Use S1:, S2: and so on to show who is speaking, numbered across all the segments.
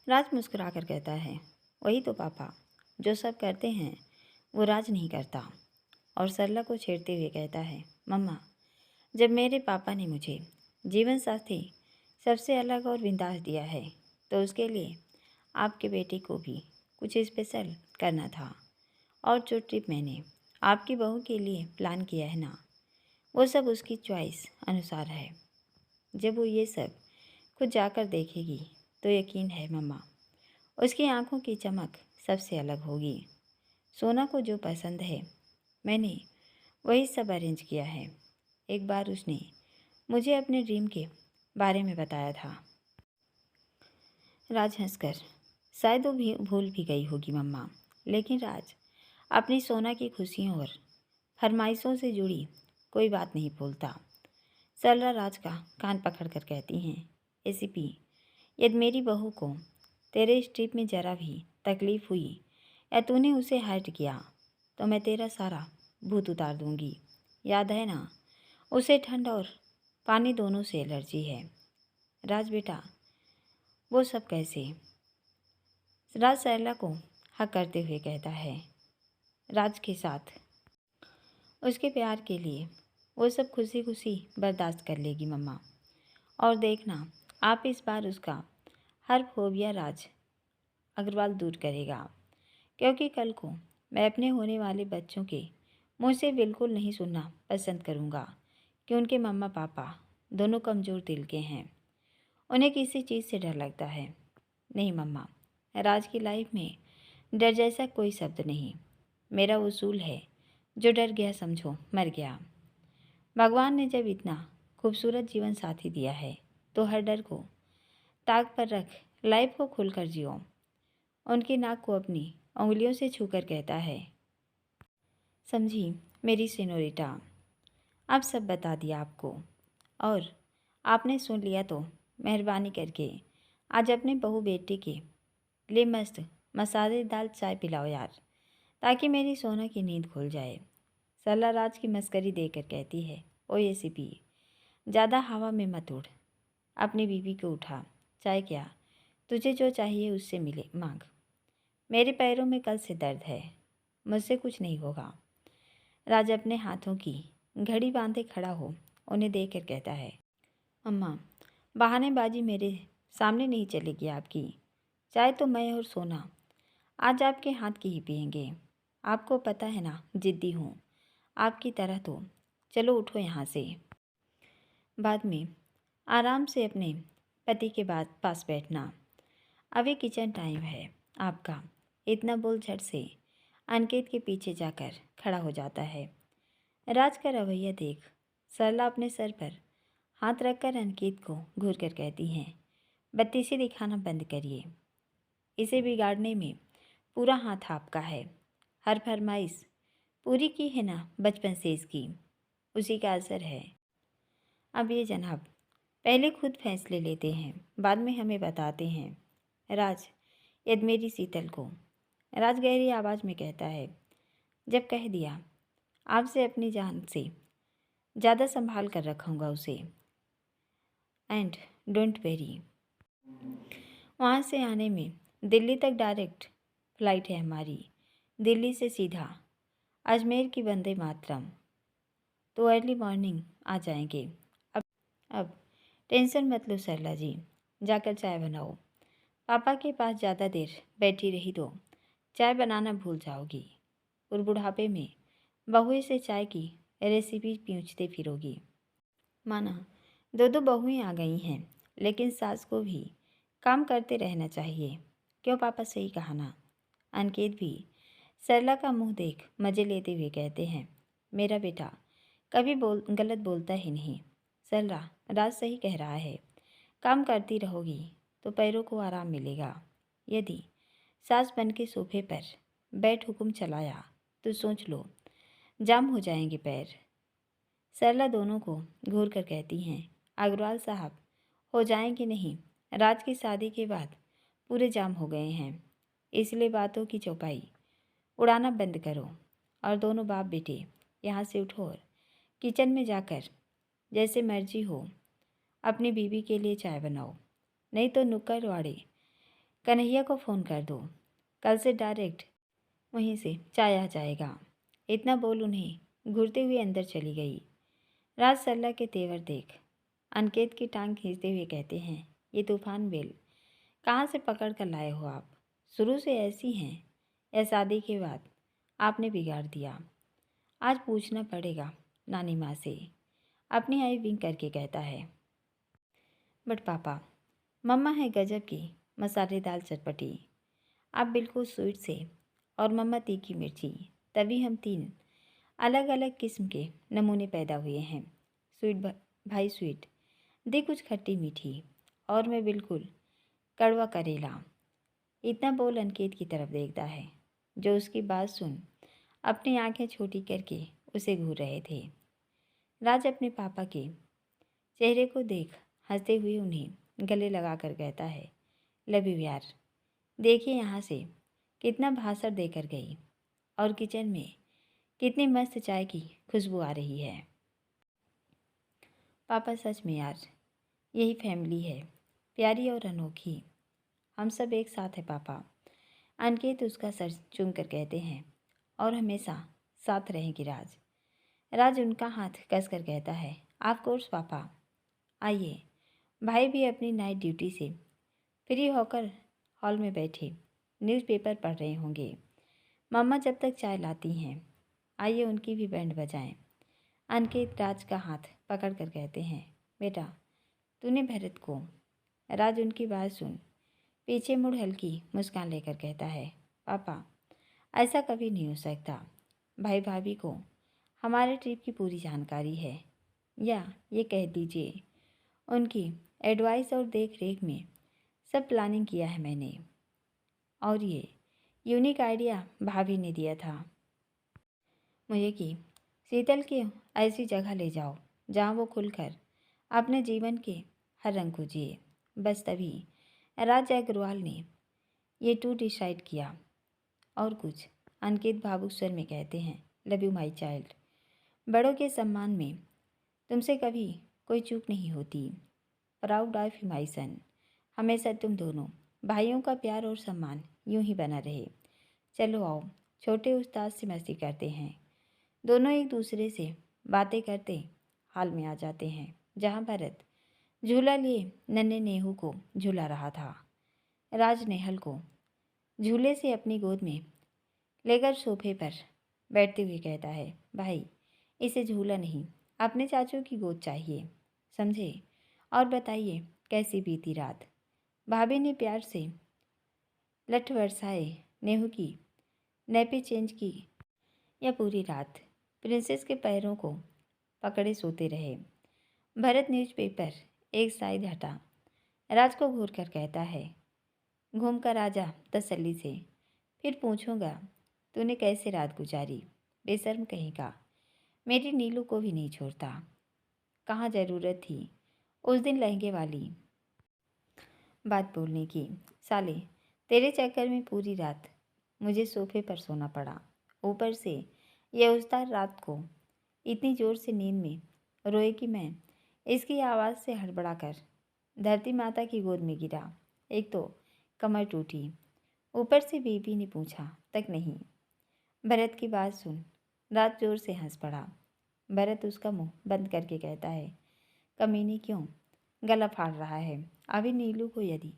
S1: राज मुस्कुरा कर कहता है, वही तो पापा, जो सब करते हैं वो राज नहीं करता। और सरला को छेड़ते हुए कहता है, मम्मा, जब मेरे पापा ने मुझे जीवन साथी सबसे अलग और बिंदास दिया है तो उसके लिए आपके बेटे को भी कुछ स्पेशल करना था। और जो ट्रिप मैंने आपकी बहू के लिए प्लान किया है ना, वो सब उसकी चॉइस अनुसार है। जब वो ये सब खुद जाकर देखेगी तो यकीन है मम्मा, उसकी आंखों की चमक सबसे अलग होगी। सोना को जो पसंद है मैंने वही सब अरेंज किया है। एक बार उसने मुझे अपने ड्रीम के बारे में बताया था। राज हंसकर, शायद वो भी भूल भी गई होगी मम्मा, लेकिन राज अपनी सोना की खुशियों और फरमाइशों से जुड़ी कोई बात नहीं भूलता। सरला राज का कान पकड़कर कहती हैं, एसीपी, यदि मेरी बहू को तेरे इस ट्रिप में ज़रा भी तकलीफ़ हुई या तूने उसे हर्ट किया तो मैं तेरा सारा भूत उतार दूंगी। याद है ना, उसे ठंड और पानी दोनों से एलर्जी है। राज बेटा, वो सब कैसे? राज सरला को हक करते हुए कहता है, राज के साथ उसके प्यार के लिए वो सब खुशी खुशी बर्दाश्त कर लेगी मम्मा। और देखना, आप इस बार उसका हर फोबिया राज अग्रवाल दूर करेगा। क्योंकि कल को मैं अपने होने वाले बच्चों के मुँह से बिल्कुल नहीं सुनना पसंद करूँगा कि उनके मम्मा पापा दोनों कमज़ोर दिल के हैं, उन्हें किसी चीज़ से डर लगता है। नहीं मम्मा, राज की लाइफ में डर जैसा कोई शब्द नहीं। मेरा उसूल है, जो डर गया समझो मर गया। भगवान ने जब इतना खूबसूरत जीवन साथी दिया है तो हर डर को ताक पर रख लाइफ को खुलकर जियो। उनकी नाक को अपनी उंगलियों से छूकर कहता है, समझी मेरी सिनोरिटा, अब सब बता दिया आपको और आपने सुन लिया तो मेहरबानी करके आज अपने बहू बेटे के लिए मस्त मसालेदार चाय पिलाओ यार, ताकि मेरी सोना की नींद खुल जाए। सरला राज की मस्करी देकर कहती है, ओ एसीपी, ज़्यादा हवा में मत उड़, अपनी बीवी को उठा। चाय क्या, तुझे जो चाहिए उससे मिले मांग। मेरे पैरों में कल से दर्द है, मुझसे कुछ नहीं होगा। राज अपने हाथों की घड़ी बांधे खड़ा हो उन्हें देखकर कहता है, अम्मा, बहानेबाजी मेरे सामने नहीं चलेगी आपकी। चाय तो मैं और सोना आज आपके हाथ की ही पियेंगे। आपको पता है ना, जिद्दी हूँ आपकी तरह तो। चलो उठो यहाँ से। बाद में आराम से अपने पति के बाद पास बैठना। अभी किचन टाइम है आपका। इतना बोल झट से अनिकेत के पीछे जाकर खड़ा हो जाता है। राज का रवैया देख सरला अपने सर पर हाथ रखकर अनिकेत को घूर कर कहती हैं, बत्ती से दिखाना बंद करिए। इसे बिगाड़ने में पूरा हाथ आपका है। हर फरमाइश पूरी की है ना बचपन से इसकी, उसी का असर है। अब ये जनाब पहले खुद फैसले लेते हैं, बाद में हमें बताते हैं। राज, यद मेरी शीतल को, राज गहरी आवाज़ में कहता है, जब कह दिया आपसे अपनी जान से ज़्यादा संभाल कर रखूँगा उसे। एंड डोंट वेरी, वहाँ से आने में दिल्ली तक डायरेक्ट फ्लाइट है हमारी, दिल्ली से सीधा अजमेर की वंदे मातरम। तो अर्ली मॉर्निंग आ जाएंगे। अब टेंशन मत लो सरला जी, जाकर चाय बनाओ। पापा के पास ज़्यादा देर बैठी रही तो चाय बनाना भूल जाओगी और बुढ़ापे में बहुएं से चाय की रेसिपी पूछते फिरोगी। माना दो दो बहुएं आ गई हैं, लेकिन सास को भी काम करते रहना चाहिए। क्यों पापा, सही कहा ना? अनिकेत भी सरला का मुंह देख मज़े लेते हुए कहते हैं, मेरा बेटा कभी गलत बोलता ही नहीं। सरला, राज सही कह रहा है, काम करती रहोगी तो पैरों को आराम मिलेगा। यदि सास बन के सोफे पर बैठ हुक्म चलाया तो सोच लो, जाम हो जाएंगे पैर। सरला दोनों को घूर कर कहती हैं, अग्रवाल साहब, हो जाएंगे नहीं, राज की शादी के बाद पूरे जाम हो गए हैं, इसलिए बातों की चौपाई उड़ाना बंद करो और दोनों बाप बेटे यहाँ से उठो और किचन में जाकर जैसे मर्जी हो अपनी बीवी के लिए चाय बनाओ, नहीं तो नुक्कड़ वाड़े कन्हैया को फ़ोन कर दो, कल से डायरेक्ट वहीं से चाय आ जाएगा। इतना बोल उन्हें घूरते हुए अंदर चली गई। राज सरला के तेवर देख अनिकेत की टांग खींचते हुए कहते हैं, ये तूफान बेल कहाँ से पकड़ कर लाए हो आप? शुरू से ऐसी हैं या शादी के बाद आपने बिगाड़ दिया? आज पूछना पड़ेगा नानी माँ से। अपनी आई विंक करके कहता है, बट पापा, मम्मा है गजब की मसालेदार चटपटी। आप बिल्कुल स्वीट से और मम्मा तीखी मिर्ची। तभी हम तीन अलग अलग किस्म के नमूने पैदा हुए हैं। स्वीट भाई स्वीट, दे कुछ खट्टी मीठी, और मैं बिल्कुल कड़वा करेला। इतना बोल अनिकेत की तरफ देखता है, जो उसकी बात सुन अपनी आंखें छोटी करके उसे घूर रहे थे। राज अपने पापा के चेहरे को देख हंसते हुए उन्हें गले लगाकर कहता है, लव यू यार। देखिए यहाँ से कितना भाषण देकर गई और किचन में कितनी मस्त चाय की खुशबू आ रही है। पापा सच में यार, यही फैमिली है, प्यारी और अनोखी। हम सब एक साथ है पापा। अनिकेत उसका सर चूम कर कहते हैं, और हमेशा साथ रहेंगे राज। राज उनका हाथ कस कर कहता है, ऑफ कोर्स पापा। आइए। भाई भी अपनी नाइट ड्यूटी से फ्री होकर हॉल में बैठे न्यूज़पेपर पढ़ रहे होंगे। मम्मा जब तक चाय लाती हैं, आइए उनकी भी बैंड बजाएं। अनिकेत राज का हाथ पकड़ कर कहते हैं, बेटा तूने भरत को। राज उनकी बात सुन पीछे मुड़ हल्की मुस्कान लेकर कहता है, पापा ऐसा कभी नहीं हो सकता। भाई भाभी को हमारे ट्रिप की पूरी जानकारी है, या ये कह दीजिए उनकी एडवाइस और देख रेख में सब प्लानिंग किया है मैंने। और ये यूनिक आइडिया भाभी ने दिया था मुझे कि शीतल की ऐसी जगह ले जाओ जहाँ वो खुलकर अपने जीवन के हर रंग को जिए। बस तभी राज अग्रवाल ने ये टू डिसाइड किया। और कुछ अनिकेत भावुक स्वर में कहते हैं, लव यू माई चाइल्ड। बड़ों के सम्मान में तुमसे कभी कोई चूक नहीं होती। प्राउड ऑफ यू माई सन। हमेशा तुम दोनों भाइयों का प्यार और सम्मान यूं ही बना रहे। चलो आओ छोटे उस्ताद से मस्ती करते हैं। दोनों एक दूसरे से बातें करते हाल में आ जाते हैं, जहाँ भरत झूला लिए नन्हे नेहू को झूला रहा था। राज नेहल को झूले से अपनी गोद में लेकर सोफे पर बैठते हुए कहता है, भाई इसे झूला नहीं अपने चाचू की गोद चाहिए, समझे? और बताइए कैसी बीती रात? भाभी ने प्यार से लठ बरसाए नेहू की नैपी चेंज की, या पूरी रात प्रिंसेस के पैरों को पकड़े सोते रहे? भरत न्यूज़पेपर एक साइड हटा राज को घूर कर कहता है, घूम कर आजा तसल्ली से, फिर पूछूंगा तूने कैसे रात गुजारी। बेशर्म कहेगा, मेरी नीलू को भी नहीं छोड़ता। कहाँ ज़रूरत थी उस दिन लहंगे वाली बात बोलने की। साले तेरे चक्कर में पूरी रात मुझे सोफे पर सोना पड़ा। ऊपर से यह उस्ताद रात को इतनी ज़ोर से नींद में रोए कि मैं इसकी आवाज़ से हड़बड़ा कर धरती माता की गोद में गिरा। एक तो कमर टूटी, ऊपर से बीबी ने पूछा तक नहीं। भरत की बात सुन रात जोर से हंस पड़ा। भरत उसका मुंह बंद करके कहता है, कमीनी क्यों गला फाड़ रहा है? अभी नीलू को यदि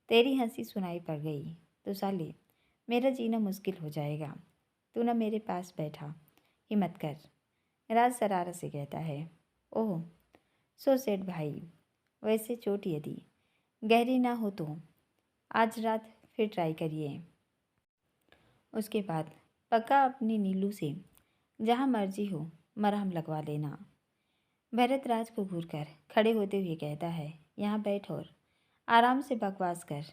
S1: तेरी हंसी सुनाई पड़ गई तो साले मेरा जीना मुश्किल हो जाएगा। तू ना मेरे पास बैठा, हिम्मत कर। राज शरारत से कहता है, ओह सो सेठ भाई, वैसे चोट यदि गहरी ना हो तो आज रात फिर ट्राई करिए। उसके बाद पक्का अपनी नीलू से जहाँ मर्जी हो मरहम लगवा लेना। भरत राज को घूरकर खड़े होते हुए कहता है, यहाँ बैठ और आराम से बकवास कर।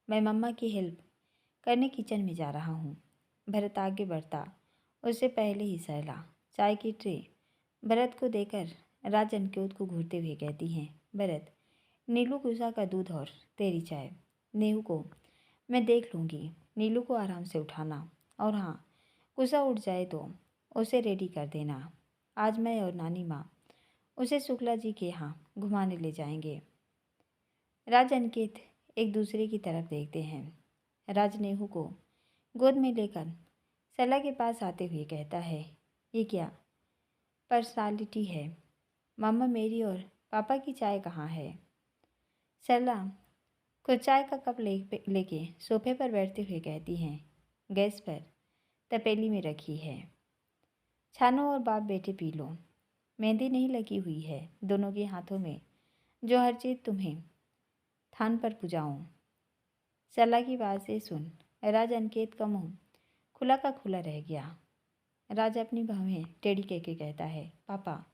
S1: मैं मम्मा की हेल्प करने किचन में जा रहा हूँ। भरत आगे बढ़ता उससे पहले ही सरला चाय की ट्रे भरत को देकर राज अनिकेत को घूरते हुए कहती हैं, भरत नीलू कुसा का दूध और तेरी चाय। नेहू को मैं देख लूँगी, नीलू को आराम से उठाना, और हाँ कुसा उठ जाए तो उसे रेडी कर देना। आज मैं और नानी माँ उसे शुक्ला जी के यहाँ घुमाने ले जाएंगे। राज अनिकेत एक दूसरे की तरफ देखते हैं। राज नेहू को गोद में लेकर सरला के पास आते हुए कहता है, ये क्या पर्सनालिटी है? मम्मा मेरी और पापा की चाय कहाँ है? सरला खुद चाय का कप लेके सोफे पर बैठते हुए कहती हैं, गैस पर तपेली में रखी है, छानो और बाप बेटे पी लो। मेहंदी नहीं लगी हुई है दोनों के हाथों में, जो हर चीज़ तुम्हें थान पर पुजाऊं। सरला की बातें सुन राज अनिकेत का मुंह खुला का खुला रह गया। राज अपनी बाहें टेढ़ी करके कहता है, पापा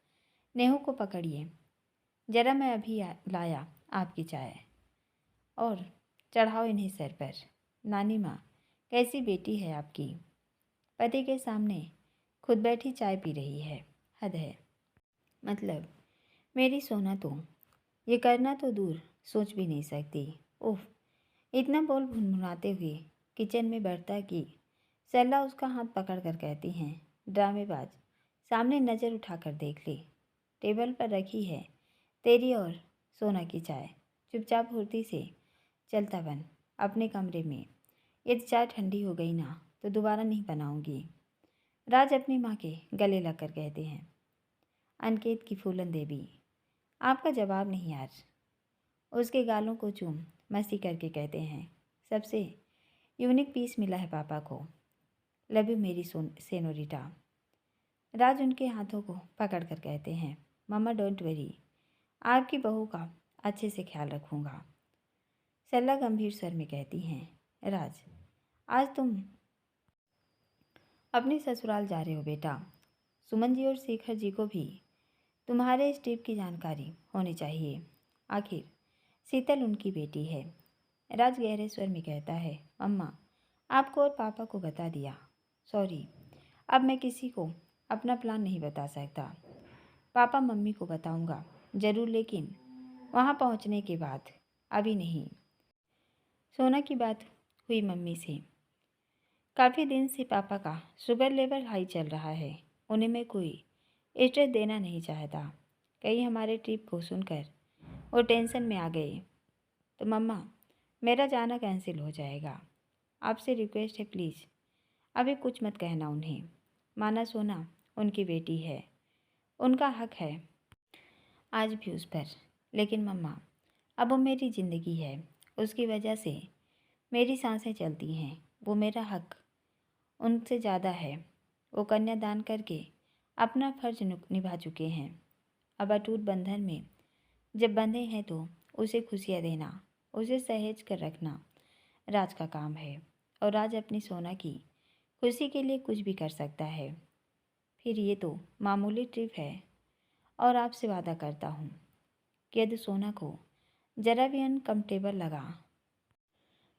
S1: नेहू को पकड़िए जरा, मैं अभी लाया आपकी चाय, और चढ़ाओ इन्हें सर पर। नानी माँ कैसी बेटी है आपकी, पति के सामने खुद बैठी चाय पी रही है, हद है। मतलब मेरी सोना तो ये करना तो दूर सोच भी नहीं सकती। उफ, इतना बोल भुनभुनाते हुए किचन में बढ़ता कि सरला उसका हाथ पकड़ कर कहती हैं, ड्रामेबाज, सामने नज़र उठाकर देख ले, टेबल पर रखी है तेरी और सोना की चाय, चुपचाप हुर्दी से चलता बन अपने कमरे में। यदि चाय ठंडी हो गई ना तो दोबारा नहीं बनाऊंगी। राज अपनी माँ के गले लगकर कहते हैं, अनिकेत की फूलन देवी, आपका जवाब नहीं यार। उसके गालों को चूम मस्ती करके कहते हैं, सबसे यूनिक पीस मिला है पापा को, लव यू मेरी सेनोरिटा। राज उनके हाथों को पकड़ कर कहते हैं, मम्मा डोंट वरी, आपकी बहू का अच्छे से ख्याल रखूँगा। सरला गंभीर स्वर में कहती हैं, राज आज तुम अपने ससुराल जा रहे हो बेटा, सुमन जी और शेखर जी को भी तुम्हारे इस ट्रिप की जानकारी होनी चाहिए, आखिर शीतल उनकी बेटी है। राज गहरे स्वर में कहता है, अम्मा आपको और पापा को बता दिया, सॉरी, अब मैं किसी को अपना प्लान नहीं बता सकता। पापा मम्मी को बताऊंगा ज़रूर, लेकिन वहाँ पहुँचने के बाद, अभी नहीं। सोना की बात हुई मम्मी से, काफ़ी दिन से पापा का शुगर लेवल हाई चल रहा है, उन्हें मैं कोई स्ट्रेस देना नहीं चाहता। कहीं हमारे ट्रिप को सुनकर वो टेंशन में आ गए तो मम्मा मेरा जाना कैंसिल हो जाएगा। आपसे रिक्वेस्ट है प्लीज़, अभी कुछ मत कहना उन्हें। माना सोना उनकी बेटी है, उनका हक है आज भी उस पर, लेकिन मम्मा अब वो मेरी ज़िंदगी है, उसकी वजह से मेरी सांसें चलती हैं, वो मेरा हक उनसे ज़्यादा है। वो कन्यादान करके अपना फर्ज निभा चुके हैं, अब अटूट बंधन में जब बंधे हैं तो उसे खुशियाँ देना, उसे सहेज कर रखना राज का काम है, और राज अपनी सोना की खुशी के लिए कुछ भी कर सकता है। फिर ये तो मामूली ट्रिप है, और आपसे वादा करता हूँ कि यदि सोना को ज़रा भी अनकम्फर्टेबल लगा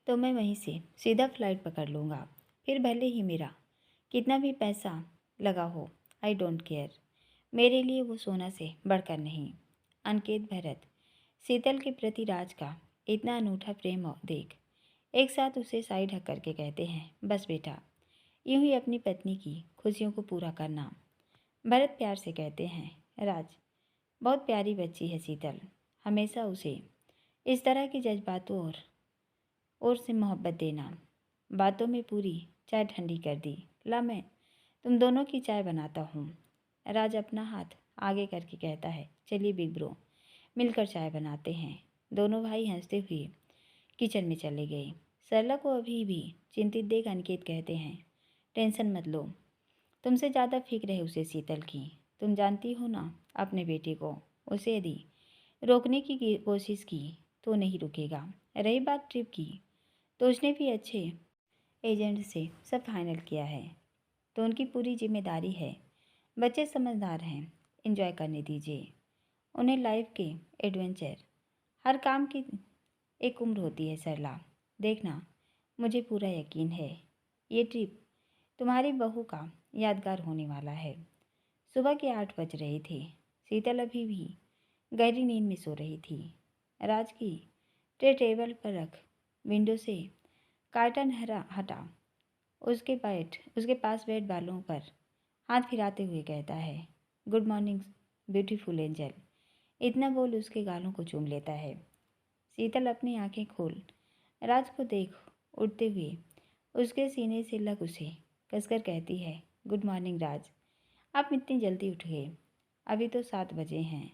S1: तो मैं वहीं से सीधा फ्लाइट पकड़ लूँगा, फिर भले ही मेरा कितना भी पैसा लगा हो, आई डोंट केयर, मेरे लिए वो सोना से बढ़कर नहीं। अनिकेत भरत शीतल के प्रति राज का इतना अनूठा प्रेम देख एक साथ उसे साइड हक करके कहते हैं, बस बेटा यूं ही अपनी पत्नी की खुशियों को पूरा करना। भरत प्यार से कहते हैं, राज बहुत प्यारी बच्ची है शीतल, हमेशा उसे इस तरह के जज्बातों और से मोहब्बत देना। बातों में पूरी चाय ठंडी कर दी, ला मैं तुम दोनों की चाय बनाता हूँ। राज अपना हाथ आगे करके कहता है, चलिए बिग ब्रो, मिलकर चाय बनाते हैं। दोनों भाई हंसते हुए किचन में चले गए। सरला को अभी भी चिंतित देख अनिकेत कहते हैं, टेंशन मत लो, तुमसे ज़्यादा फिक्र है उसे शीतल की, तुम जानती हो ना अपने बेटे को, उसे यदि रोकने की कोशिश की तो नहीं रुकेगा। रही बात ट्रिप की, तो उसने भी अच्छे एजेंट से सब फाइनल किया है, तो उनकी पूरी जिम्मेदारी है। बच्चे समझदार हैं, एंजॉय करने दीजिए उन्हें। लाइफ के एडवेंचर, हर काम की एक उम्र होती है सरला, देखना मुझे पूरा यकीन है ये ट्रिप तुम्हारी बहू का यादगार होने वाला है। सुबह के 8 बज रहे थे। शीतल अभी भी गहरी नींद में सो रही थी। राज की ट्रे टेबल पर रख विंडो से कार्टन हटा उसके पास बेड बालों पर हाथ फिराते हुए कहता है, गुड मॉर्निंग ब्यूटीफुल एंजल। इतना बोल उसके गालों को चूम लेता है। शीतल अपनी आंखें खोल राज को देख उठते हुए उसके सीने से लग उसे कसकर कहती है, गुड मॉर्निंग राज, आप इतनी जल्दी उठ गए? अभी तो 7 बजे हैं।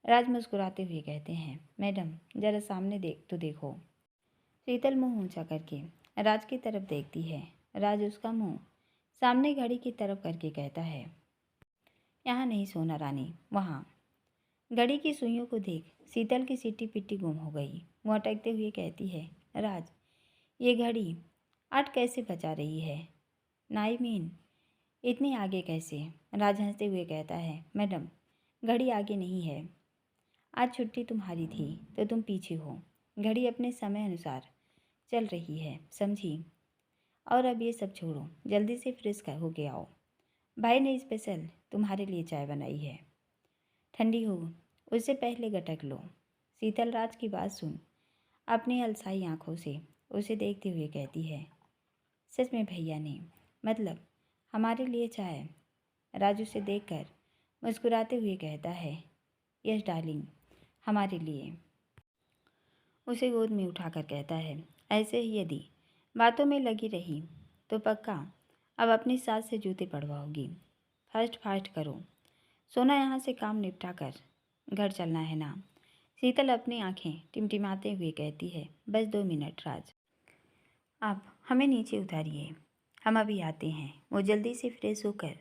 S1: राज मुस्कुराते हुए कहते हैं, मैडम जरा सामने देखो। शीतल मुंह ऊंचा करके राज की तरफ देखती है। राज उसका मुंह सामने घड़ी की तरफ करके कहता है, यहाँ नहीं सोना रानी, वहाँ। घड़ी की सुइयों को देख शीतल की सिट्टी पिट्टी गुम हो गई। वो अटकते हुए कहती है, राज ये घड़ी 8 कैसे बजा रही है? नाई मीन इतनी आगे कैसे? राज हंसते हुए कहता है, मैडम घड़ी आगे नहीं है, आज छुट्टी तुम्हारी थी तो तुम पीछे हो। घड़ी अपने समय अनुसार चल रही है, समझी? और अब ये सब छोड़ो, जल्दी से फ्रेश होके आओ। भाई ने स्पेशल तुम्हारे लिए चाय बनाई है, ठंडी हो उससे पहले गटक लो। शीतल राज की बात सुन अपनी अलसाई आंखों से उसे देखते हुए कहती है, सच में भैया ने, मतलब हमारे लिए चाय? राज उसे देखकर मुस्कुराते हुए कहता है, यस डार्लिंग, हमारे लिए। उसे गोद में उठाकर कहता है, ऐसे ही यदि बातों में लगी रही तो पक्का अब अपनी सास से जूते पड़वाओगी। फास्ट फास्ट करो, सोना यहाँ से काम निपटा कर घर चलना है ना? शीतल अपनी आंखें टिमटिमाते हुए कहती है, बस 2 मिनट राज, आप हमें नीचे उतारिए, हम अभी आते हैं। वो जल्दी से फ्रेश होकर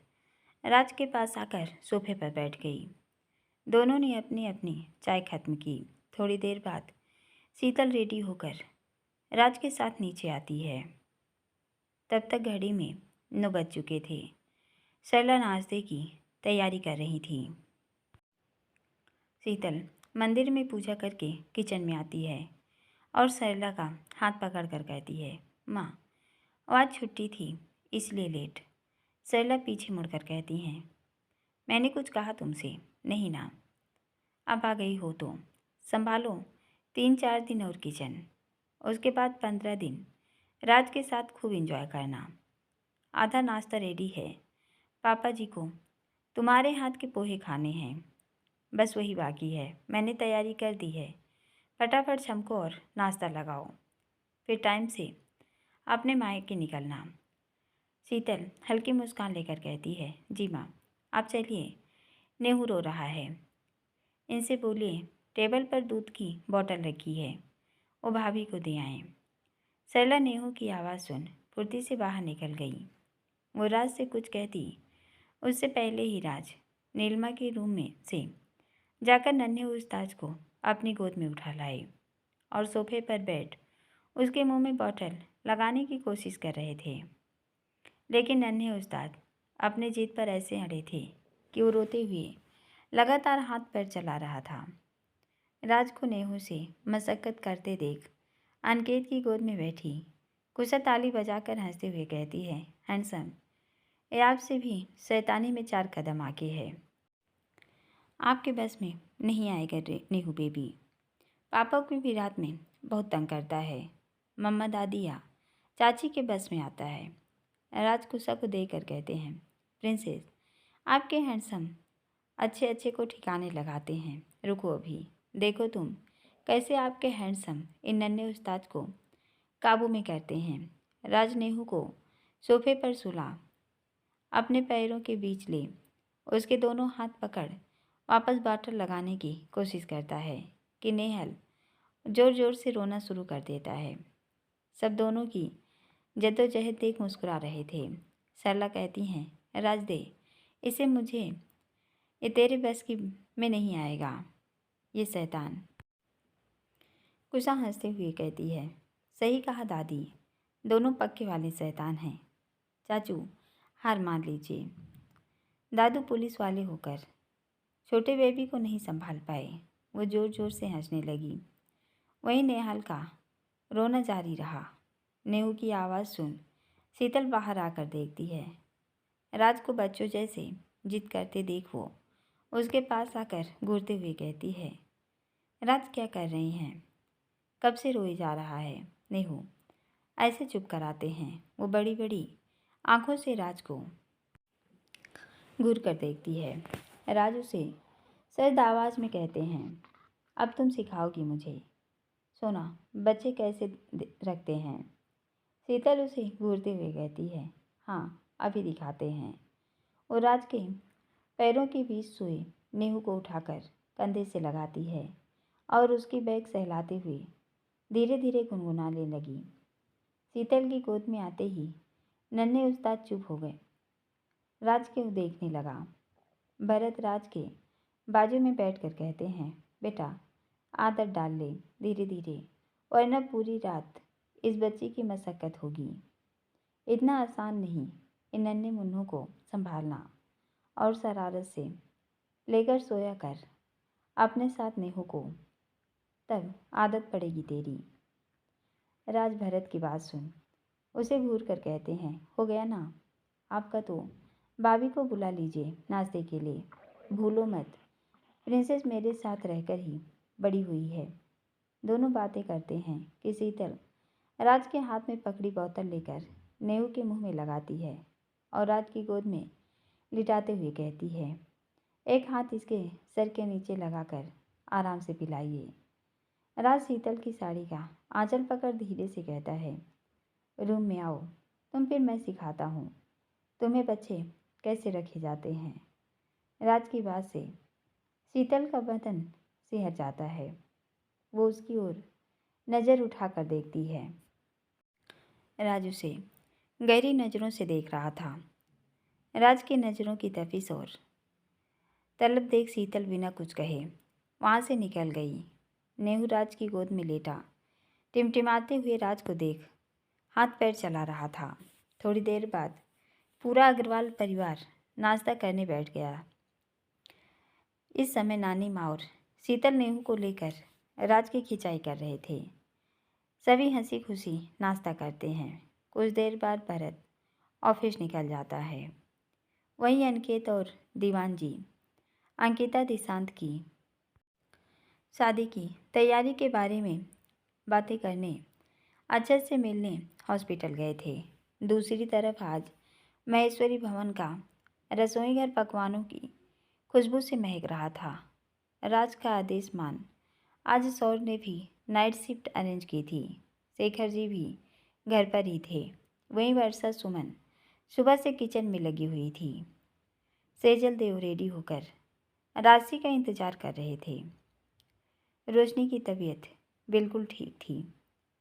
S1: राज के पास आकर सोफे पर बैठ गई। दोनों ने अपनी अपनी चाय खत्म की। थोड़ी देर बाद शीतल रेडी होकर राज के साथ नीचे आती है। तब तक घड़ी में 9 बज चुके थे। सरला नाश्ते की तैयारी कर रही थी। शीतल मंदिर में पूजा करके किचन में आती है और सरला का हाथ पकड़कर कहती है, माँ आज छुट्टी थी इसलिए लेट। सरला पीछे मुड़कर कहती हैं, मैंने कुछ कहा तुमसे? नहीं ना? अब आ गई हो तो संभालो 3-4 दिन और किचन, उसके बाद 15 दिन राज के साथ खूब एंजॉय करना। आधा नाश्ता रेडी है, पापा जी को तुम्हारे हाथ के पोहे खाने हैं, बस वही बाकी है। मैंने तैयारी कर दी है, फटाफट छमको और नाश्ता लगाओ, फिर टाइम से अपने मायके निकलना। शीतल हल्की मुस्कान लेकर कहती है, जी माँ, आप चलिए, नेहू रो रहा है, इनसे बोलिए टेबल पर दूध की बोतल रखी है, वो भाभी को दे आएँ। सरला नेहू की आवाज़ सुन फुर्ती से बाहर निकल गई। वो राज से कुछ कहती उससे पहले ही राज नीलिमा के रूम में से जाकर नन्हे उस्ताद को अपनी गोद में उठा लाए और सोफे पर बैठ उसके मुंह में बॉटल लगाने की कोशिश कर रहे थे। लेकिन नन्हे उस्ताद अपने जिद पर ऐसे अड़े थे कि वो रोते हुए लगातार हाथ पैर चला रहा था। राज को नेहू से मशक्क़त करते देख अनिकेत की गोद में बैठी कुशा ताली बजाकर हंसते हुए कहती है, हैंडसम, ये आपसे भी शैतानी में 4 कदम आगे है, आपके बस में नहीं आएगा नेहू बेबी। पापा को भी रात में बहुत तंग करता है, मम्मा दादी या चाची के बस में आता है। राज कुशा को देकर कहते हैं, प्रिंसेस, आपके हैंडसम अच्छे अच्छे को ठिकाने लगाते हैं, रुको अभी, देखो तुम कैसे आपके हैंडसम इन नन्हे उस्ताद को काबू में करते हैं। राज नेहू को सोफे पर सुला अपने पैरों के बीच ले उसके दोनों हाथ पकड़ वापस बॉटल लगाने की कोशिश करता है कि नेहल ज़ोर ज़ोर से रोना शुरू कर देता है। सब दोनों की जद्दोजहद देख मुस्कुरा रहे थे। सरला कहती हैं, राज दे इसे मुझे, ये तेरे बस की में नहीं आएगा, ये शैतान। कुशा हंसते हुए कहती है, सही कहा दादी, दोनों पक्के वाले शैतान हैं। चाचू हार मान लीजिए। दादू पुलिस वाले होकर छोटे बेबी को नहीं संभाल पाए। वो ज़ोर ज़ोर से हंसने लगी। वहीं नेहाल का रोना जारी रहा। नेहू की आवाज़ सुन शीतल बाहर आकर देखती है। राज को बच्चों जैसे जिद करते देख वो उसके पास आकर घूरते हुए कहती है, राज क्या कर रहे हैं? कब से रोए जा रहा है? नेहू ऐसे चुप कराते हैं। वो बड़ी बड़ी आंखों से राज को घूर कर देखती है। राज उसे सर्द आवाज़ में कहते हैं, अब तुम सिखाओगी मुझे। सोना, बच्चे कैसे रखते हैं? शीतल उसे घूरते हुए कहती है, हाँ अभी दिखाते हैं। और राज के पैरों के बीच सोए नेहू को उठाकर कंधे से लगाती है और उसकी बैग सहलाते हुए धीरे धीरे गुनगुनाने लगी। शीतल की गोद में आते ही नन्हे उस्ताद चुप हो गए। राज के देखने लगा। भरत राज के बाजू में बैठकर कहते हैं, बेटा आदत डाल ले धीरे धीरे, वरना पूरी रात इस बच्ची की मशक्क़त होगी। इतना आसान नहीं इन नन्हे मुन्नों को संभालना, और शरारत से लेकर सोया कर अपने साथ नेहू को, तब आदत पड़ेगी तेरी। राज भरत की बात सुन उसे घूर कर कहते हैं, हो गया ना आपका, तो भाभी को बुला लीजिए नाश्ते के लिए, भूलो मत प्रिंसेस मेरे साथ रहकर ही बड़ी हुई है। दोनों बातें करते हैं कि शीतल राज के हाथ में पकड़ी बोतल लेकर नेहू के मुंह में लगाती है और राज की गोद में लिटाते हुए कहती है, एक हाथ इसके सर के नीचे लगाकर आराम से पिलाइए। राज शीतल की साड़ी का आंचल पकड़ धीरे से कहता है, रूम में आओ, तुम फिर मैं सिखाता हूँ तुम्हें बच्चे कैसे रखे जाते हैं। राज की बात से शीतल का बदन सिहर जाता है। वो उसकी ओर नज़र उठाकर देखती है। राज उसे गहरी नज़रों से देख रहा था। राज की नज़रों की तफीस और तलब देख शीतल बिना कुछ कहे वहाँ से निकल गई। नेहू राज की गोद में लेटा टिमटिमाते हुए राज को देख हाथ पैर चला रहा था। थोड़ी देर बाद पूरा अग्रवाल परिवार नाश्ता करने बैठ गया। इस समय नानी माँ और शीतल नेहू को लेकर राज की खिंचाई कर रहे थे। सभी हंसी खुशी नाश्ता करते हैं। कुछ देर बाद भरत ऑफिस निकल जाता है। वहीं अनिकेत और दीवान जी अंकिता दिशांत की शादी की तैयारी के बारे में बातें करने, अक्षत से मिलने हॉस्पिटल गए थे। दूसरी तरफ आज महेश्वरी भवन का रसोईघर पकवानों की खुशबू से महक रहा था। राज का आदेश मान आज सौर ने भी नाइट शिफ्ट अरेंज की थी। शेखर जी भी घर पर ही थे। वहीं वर्षा सुमन सुबह से किचन में लगी हुई थी। सेजल देव रेडी होकर राशि का इंतजार कर रहे थे। रोशनी की तबीयत बिल्कुल ठीक थी।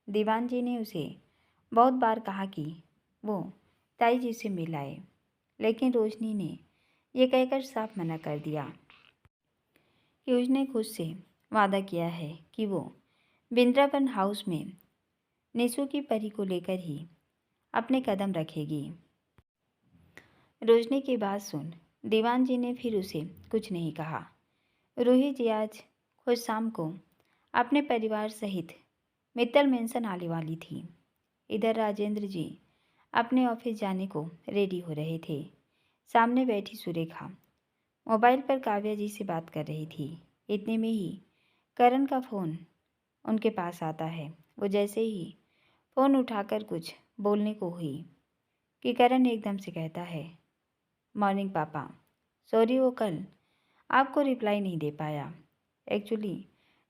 S1: दीवान जी ने उसे बहुत बार कहा कि वो ताई जी से मिलाए, लेकिन रोशनी ने यह कहकर साफ मना कर दिया कि उसने खुद से वादा किया है कि वो बिंद्रावन हाउस में निशु की परी को लेकर ही अपने कदम रखेगी। रोशनी की बात सुन दीवान जी ने फिर उसे कुछ नहीं कहा। रूही जी आज खुद शाम को अपने परिवार सहित मित्तल मेंशन आने वाली थी। इधर राजेंद्र जी अपने ऑफिस जाने को रेडी हो रहे थे। सामने बैठी सुरेखा मोबाइल पर काव्या जी से बात कर रही थी। इतने में ही करण का फ़ोन उनके पास आता है। वो जैसे ही फ़ोन उठाकर कुछ बोलने को हुई कि करण एकदम से कहता है, मॉर्निंग पापा, सॉरी वो कल आपको रिप्लाई नहीं दे पाया। एक्चुअली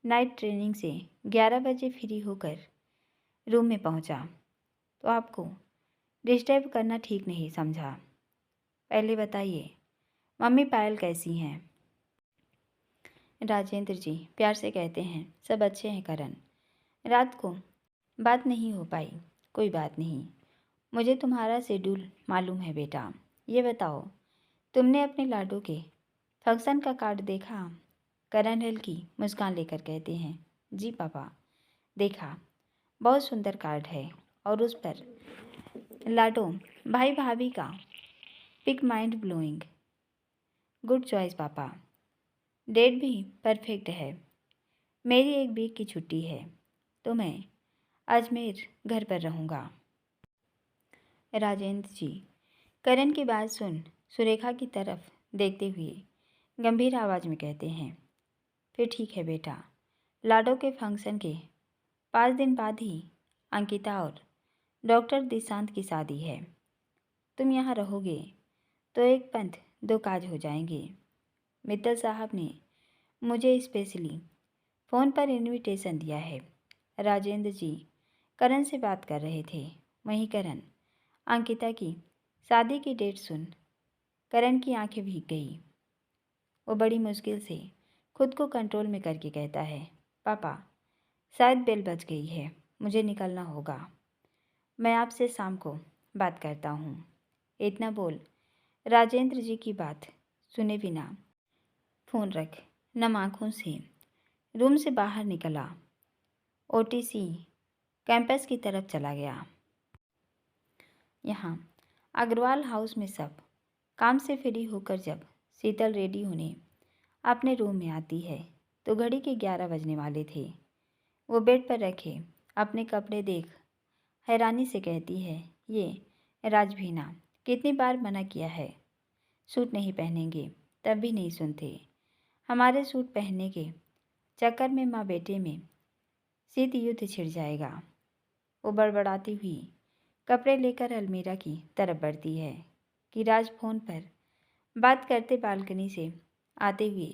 S1: नाइट ट्रेनिंग से 11 बजे फ्री होकर रूम में पहुंचा, तो आपको डिस्टर्ब करना ठीक नहीं समझा। पहले बताइए मम्मी पायल कैसी हैं? राजेंद्र जी प्यार से कहते हैं, सब अच्छे हैं करण। रात को बात नहीं हो पाई, कोई बात नहीं। मुझे तुम्हारा शेड्यूल मालूम है बेटा। ये बताओ तुमने अपने लाडो के फंक्शन का कार्ड देखा? करण हल्की मुस्कान लेकर कहते हैं, जी पापा देखा, बहुत सुंदर कार्ड है और उस पर लाडो भाई भाभी का pic mind blowing. Good choice पापा। डेट भी परफेक्ट है। मेरी एक वीक की छुट्टी है तो मैं अजमेर घर पर रहूँगा। राजेंद्र जी करण की बात सुन सुरेखा की तरफ देखते हुए गंभीर आवाज़ में कहते हैं, फिर ठीक है बेटा। लाडो के फंक्शन के 5 दिन बाद ही अंकिता और डॉक्टर दिशांत की शादी है। तुम यहाँ रहोगे तो एक पंथ दो काज हो जाएंगे। मित्तल साहब ने मुझे स्पेशली फ़ोन पर इनविटेशन दिया है राजेंद्र जी करण से बात कर रहे थे। वहीं करण अंकिता की शादी की डेट सुन करण की आंखें भीग गई। वो बड़ी मुश्किल से खुद को कंट्रोल में करके कहता है, पापा शायद बेल बज गई है, मुझे निकलना होगा। मैं आपसे शाम को बात करता हूँ। इतना बोल राजेंद्र जी की बात सुने बिना फ़ोन रख नम आँखों से रूम से बाहर निकला। ओटीसी कैंपस की तरफ चला गया। यहाँ अग्रवाल हाउस में सब काम से फ्री होकर जब शीतल रेडी होने अपने रूम में आती है तो घड़ी के 11 बजने वाले थे। वो बेड पर रखे अपने कपड़े देख हैरानी से कहती है, ये राजभीना कितनी बार मना किया है, सूट नहीं पहनेंगे, तब भी नहीं सुनते। हमारे सूट पहनने के चक्कर में माँ बेटे में शीत युद्ध छिड़ जाएगा। वो बड़बड़ाती हुई कपड़े लेकर अलमीरा की तरफ बढ़ती है कि राज फोन पर बात करते बालकनी से आते हुए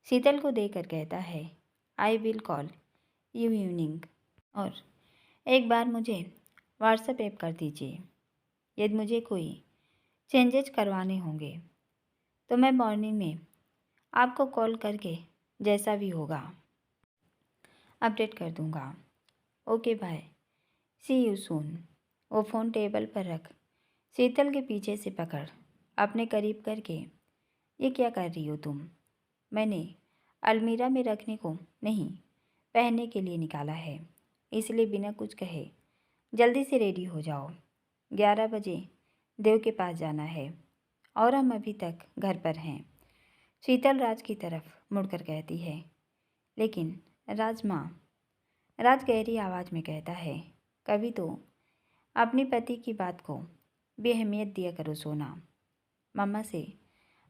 S1: शीतल को देखकर कहता है, I will call you evening और एक बार मुझे व्हाट्सएप ऐप कर दीजिए। यदि मुझे कोई चेंजेज करवाने होंगे तो मैं मॉर्निंग में आपको कॉल करके जैसा भी होगा अपडेट कर दूंगा। Okay bye, see you soon. वो फ़ोन टेबल पर रख शीतल के पीछे से पकड़ अपने करीब करके, ये क्या कर रही हो तुम? मैंने अलमीरा में रखने को नहीं, पहनने के लिए निकाला है, इसलिए बिना कुछ कहे जल्दी से रेडी हो जाओ। 11 बजे देव के पास जाना है और हम अभी तक घर पर हैं। शीतल राज की तरफ मुड़कर कहती है, लेकिन राज माँ। राज गहरी आवाज़ में कहता है, कभी तो अपनी पति की बात को भी अहमियत दिया करो सोना। मम्मा से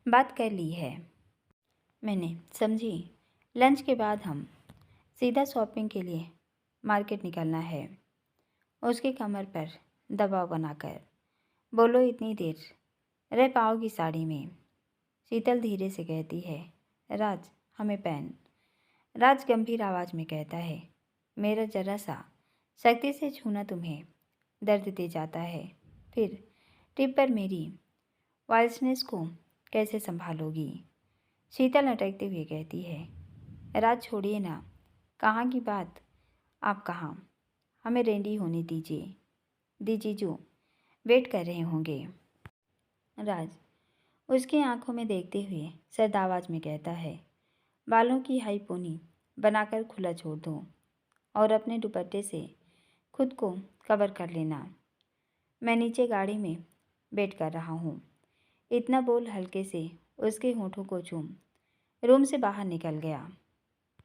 S1: बात कर ली है मैंने, समझी। लंच के बाद हम सीधा शॉपिंग के लिए मार्केट निकलना है। उसकी कमर पर दबाव बनाकर बोलो, इतनी देर रह पाओगी साड़ी में? शीतल धीरे से कहती है, राज हमें पहन। राज गंभीर आवाज़ में कहता है, मेरा जरा सा सख्ती से छूना तुम्हें दर्द दे जाता है, फिर टिप पर मेरी वॉइसनेस को कैसे संभालोगी? शीतल अटकते हुए कहती है, राज छोड़िए ना, कहाँ की बात आप कहाँ, हमें रेडी होने दीजिए। जीजू वेट कर रहे होंगे। राज उसकी आंखों में देखते हुए सर्द आवाज़ में कहता है, बालों की हाई पोनी बनाकर खुला छोड़ दो और अपने दुपट्टे से खुद को कवर कर लेना। मैं नीचे गाड़ी में वेट कर रहा हूँ। इतना बोल हल्के से उसके होठों को चूम रूम से बाहर निकल गया।